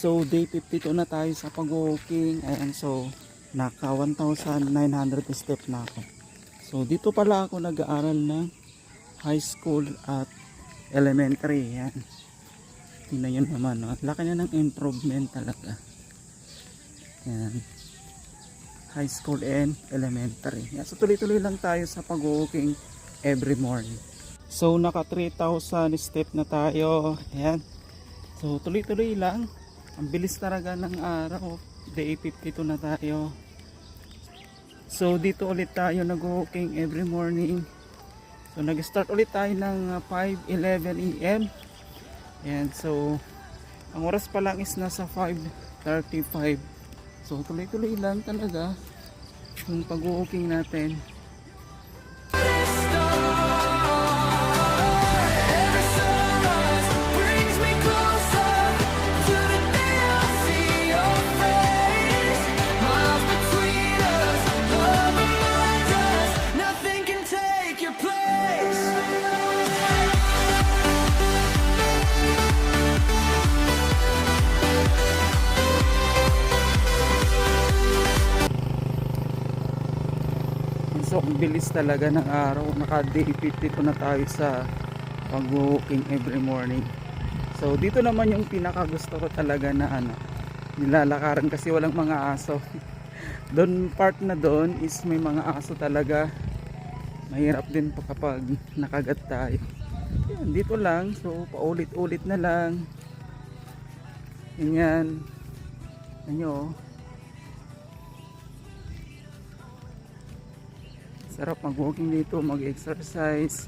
So day 52 na tayo sa pag-walking. Ayan, so naka 1,900 step na ako. So dito pala ako nag-aaral ng high school at elementary. Ayan. Tingnan nyo naman, no? Laki na ng improvement talaga. Ayan. High school and elementary. Ayan. So tuloy-tuloy lang tayo sa pag-walking every morning. So naka 3,000 step na tayo. Ayan. So tuloy-tuloy lang. Ang bilis talaga ng araw. Day 52 na tayo. So dito ulit tayo nag-walking every morning. So nag-start ulit tayo ng 5:11 AM. And so ang oras pa lang is nasa 5:35. So tuloy-tuloy lang talaga yung pag-walking natin. So ang bilis talaga ng araw. Naka day 52 na tayo sa pag-walking every morning. So dito naman yung pinaka gusto ko talaga na nilalakaran kasi walang mga aso. Doon part na doon is may mga aso talaga. Mahirap din pa kapag nakagat tayo. Yan, dito lang. So paulit-ulit na lang. Ganyan. Ano? Sarap mag-walking dito, mag-exercise.